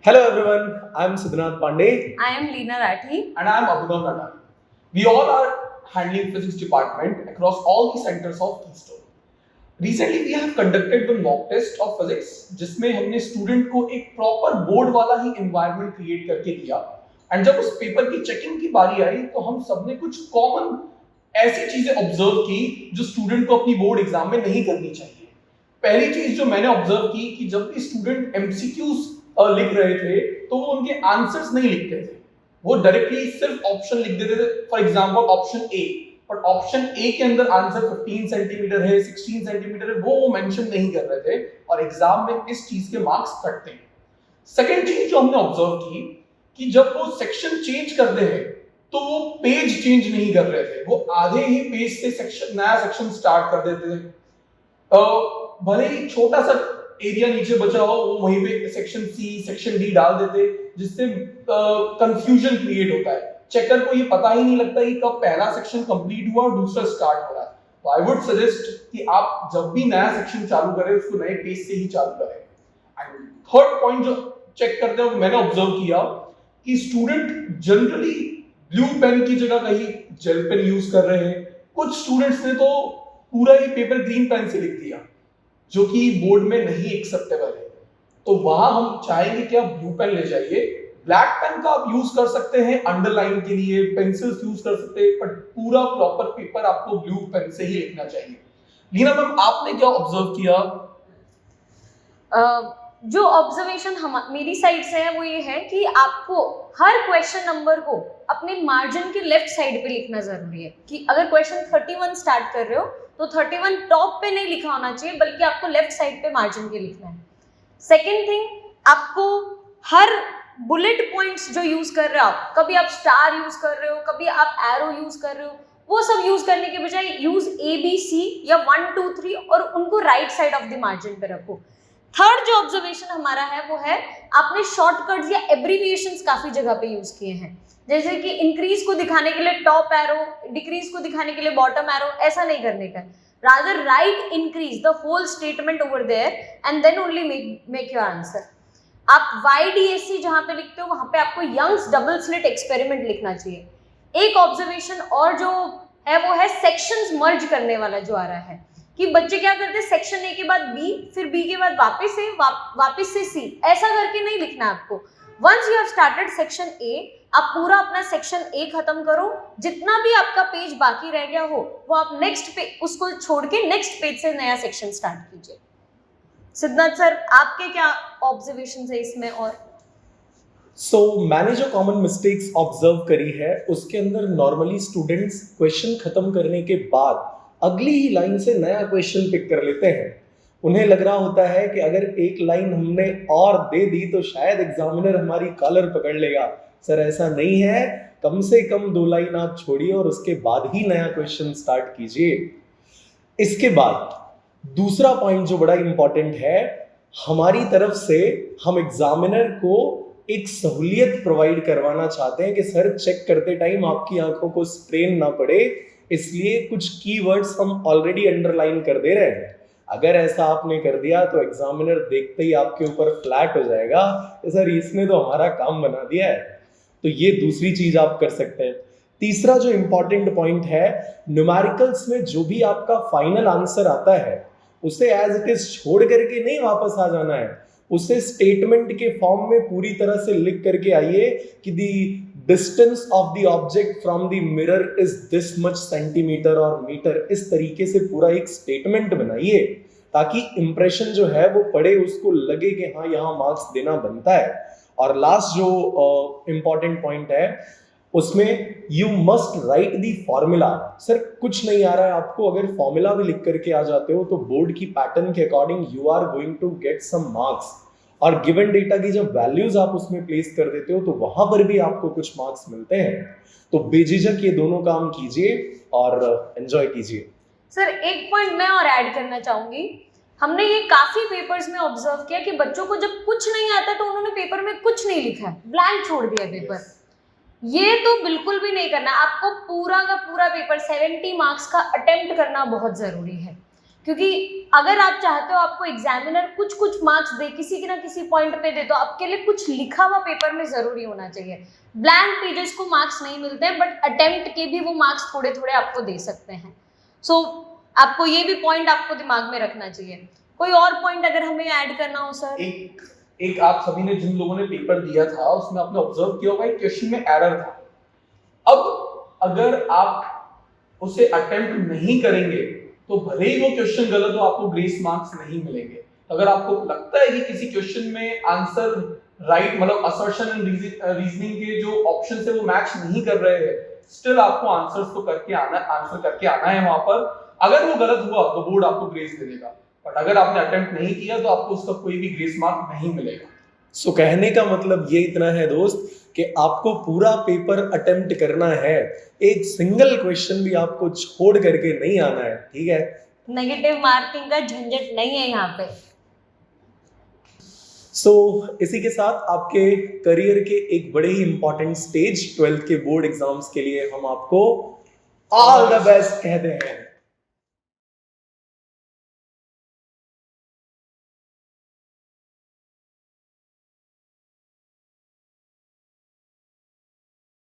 Hello everyone, I am Siddhanath Pandey. I am Leena Rathi. And I am Abhinav Nanda. We all are handling physics department across all the centers of Keystone. Recently we have conducted one mock test of physics जिसमें हमने student को एक proper board वाला ही environment create करके दिया and जब उस paper की चेकिंग की बारी आई तो हम सबने कुछ कॉमन ऐसी चीजें ऑब्जर्व की जो स्टूडेंट को अपनी बोर्ड एग्जाम में नहीं करनी चाहिए। पहली चीज जो मैंने ऑब्जर्व की कि जब भी स्टूडेंट एमसीक्यूज लिख रहे थे तो वो उनके आंसर्स नहीं लिखते थे, वो डायरेक्टली सिर्फ ऑप्शन लिख देते थे। For example option A, but option A के अंदर आंसर 15 सेंटीमीटर है, 16 सेंटीमीटर है, वो मेंशन नहीं कर रहे थे और एग्जाम में इस चीज के मार्क्स कटते हैं। सेकंड चीज जो हमने ऑब्जर्व की कि जब वो सेक्शन चेंज करते हैं तो वो पेज चेंज नहीं कर रहे थे, वो आधे ही पेज से सेक्शन नया सेक्शन स्टार्ट कर देते थे। भले ही छोटा सा एरिया नीचे बचा हो वो वहीं पे सेक्शन सी सेक्शन डी डाल देते जिससे कंफ्यूजन क्रिएट होता है। चेकर को ये पता ही नहीं लगता कि कब पहला सेक्शन कंप्लीट हुआ और दूसरा स्टार्ट हो रहा है। तो आई वुड सजेस्ट कि आप जब भी नया सेक्शन चालू करें उसको नए पेज से ही चालू करें। एंड थर्ड पॉइंट जो चेक करते हैं मैंने ऑब्जर्व किया कि स्टूडेंट जनरली ब्लू पेन की जगह कहीं जेल पेन यूज कर रहे हैं। कुछ स्टूडेंट्स ने तो पूरा ही पेपर ग्रीन पेन से लिख दिया जो कि बोर्ड में नहीं एक्सेप्टेबल है। तो वहां हम चाहेंगे कि आप ब्लू पेन ले जाइए। ब्लैक पेन का आप यूज कर सकते हैं अंडरलाइन के लिए, पेंसिल्स यूज कर सकते हैं, बट पूरा प्रॉपर पेपर आपको ब्लू पेन से ही लिखना चाहिए। लीना मैम, आपने क्या ऑब्जर्व किया? जो ऑब्जर्वेशन मेरी साइड से है वो ये है कि आपको हर क्वेश्चन नंबर को अपने मार्जिन के लेफ्ट साइड पे लिखना जरूरी है। कि अगर क्वेश्चन 31 स्टार्ट कर रहे हो तो 31 टॉप पे नहीं लिखा होना चाहिए बल्कि आपको लेफ्ट साइड पे मार्जिन के लिखना है। सेकेंड थिंग, आपको हर बुलेट पॉइंट्स जो यूज कर रहे हो आप, कभी आप स्टार यूज कर रहे हो, कभी आप एरो यूज कर रहे हो, वो सब यूज करने के बजाय यूज ABC या 1 2 3 और उनको right side of the margin पे रखो। थर्ड जो ऑब्जर्वेशन हमारा है वो है आपने शॉर्टकट्स या एब्रीविएशंस काफी जगह पे यूज किए हैं, जैसे कि इंक्रीज को दिखाने के लिए टॉप एरो, डिक्रीज को दिखाने के लिए बॉटम एरो, ऐसा नहीं करने का। Rather write increase the whole statement over there and then only make your answer. आप YDSC जहां पे लिखते हो वहां पे आपको यंग्स डबल स्लिट एक्सपेरिमेंट लिखना चाहिए। एक ऑब्जर्वेशन और जो है वो है सेक्शंस मर्ज करने वाला जो आ रहा है कि बच्चे क्या करते हैं, सेक्शन A के बाद B, फिर B के बाद वापस से वापस से C, ऐसा करके नहीं लिखना है आपको। Once you have started section A, आप पूरा अपना सेक्शन A खत्म करो, जितना भी आपका पेज बाकी रह गया हो वो आप नेक्स्ट पे उसको छोड़ के नेक्स्ट पेज से नया सेक्शन स्टार्ट कीजिए। सिद्धार्थ सर, आपके क्या ऑब्जर्वेशंस है इसमें? और मैंने जो कॉमन मिस्टेक्स ऑब्जर्व करी है उसके अंदर नॉर्मली स्टूडेंट्स क्वेश्चन खत्म करने के बाद अगली ही लाइन से नया क्वेश्चन पिक कर लेते हैं। उन्हें लग रहा होता है कि अगर एक लाइन हमने और दे दी तो शायद एग्जामिनर हमारी कॉलर पकड़ लेगा। सर ऐसा नहीं है, कम से कम 2 लाइन आप छोड़िए और उसके बाद ही नया क्वेश्चन स्टार्ट कीजिए। इसके बाद दूसरा पॉइंट जो बड़ा इंपॉर्टेंट है, हमारी तरफ से हम एग्जामिनर को एक सहूलियत प्रोवाइड करवाना चाहते हैं कि सर चेक करते टाइम आपकी आंखों को स्ट्रेन ना पड़े, इसलिए कुछ कीवर्ड्स हम ऑलरेडी अंडरलाइन कर दे रहे हैं। अगर ऐसा आपने कर दिया तो एग्जामिनर देखते ही आपके ऊपर फ्लैट हो जाएगा कि सर इसने तो हमारा काम बना दिया है। तो ये दूसरी चीज आप कर सकते हैं। तीसरा जो इंपॉर्टेंट पॉइंट है, न्यूमेरिकल्स में जो भी आपका फाइनल आंसर आता है उसे एज इट इज छोड़ करके नहीं वापस आ जाना है, उसे स्टेटमेंट के फॉर्म में पूरी तरह से लिख करके आइए कि दी distance of the object from the mirror is this much centimetre और मीटर। इस तरीके से पूरा एक स्टेटमेंट बनाइए ताकि इंप्रेशन जो है वो पढ़े उसको लगे कि हाँ यहाँ मार्क्स देना बनता है। और लास्ट जो इंपॉर्टेंट पॉइंट है उसमें you must write the formula. Sir कुछ नहीं आ रहा है आपको, अगर फॉर्मूला भी लिख करके आ जाते हो तो बोर्ड की पैटर्न के according you are going to get some marks. और गिवन डेटा की जब वैल्यूज आप उसमें प्लेस कर देते हो तो वहां पर भी आपको कुछ मार्क्स मिलते हैं। तो बेझिझक ये दोनों काम कीजिए और एंजॉय कीजिए। सर एक पॉइंट मैं और ऐड करना चाहूंगी। हमने ये काफी पेपर्स में ऑब्जर्व किया कि बच्चों को जब कुछ नहीं आता तो उन्होंने पेपर में कुछ नहीं लिखा है, ब्लैंक छोड़ दिया पेपर। ये तो बिल्कुल भी नहीं करना। आपको पूरा का पूरा पेपर 70 मार्क्स का अटेम्प्ट करना बहुत जरूरी है, क्योंकि अगर आप चाहते हो आपको एग्जामिनर कुछ कुछ मार्क्स दे, किसी ना किसी पॉइंट पे दे, तो आपके लिए कुछ लिखा हुआ पेपर में जरूरी होना चाहिए। ब्लैंक पेजेस को मार्क्स नहीं मिलते हैं, बट अटेम्प्ट के भी वो मार्क्स थोड़े थोड़े आपको दे सकते हैं। सो आपको ये भी पॉइंट आपको दिमाग में रखना चाहिए। कोई और पॉइंट अगर हमें ऐड करना हो सर? एक आप सभी ने जिन लोगों ने पेपर दिया था उसमें आपने ऑब्जर्व किया होगा एक क्वेश्चन में एरर था। अब अगर आप उसे अटेम्प्ट नहीं करेंगे तो भले ही वो क्वेश्चन गलत हो, आपको ग्रेस मार्क्स नहीं मिलेंगे। अगर आपको लगता है कि किसी क्वेश्चन में आंसर राइट मतलब असर्शन एंड रीजनिंग के जो ऑप्शन है वो मैच नहीं कर रहे हैं, स्टिल आपको आंसर करके आना है वहां पर। अगर वो गलत हुआ तो बोर्ड आपको ग्रेस दे देगा, बट अगर आपने अटेम्प्ट नहीं किया तो आपको उसका कोई भी ग्रेस मार्क नहीं मिलेगा। सो कहने का मतलब ये इतना है दोस्त कि आपको पूरा पेपर अटेम्प्ट करना है, एक सिंगल क्वेश्चन भी आपको छोड़ करके नहीं आना है, ठीक है? नेगेटिव मार्किंग का झंझट नहीं है यहाँ पे। सो इसी के साथ आपके करियर के एक बड़े ही इंपॉर्टेंट स्टेज 12th के बोर्ड एग्जाम्स के लिए हम आपको ऑल द बेस्ट कहते हैं।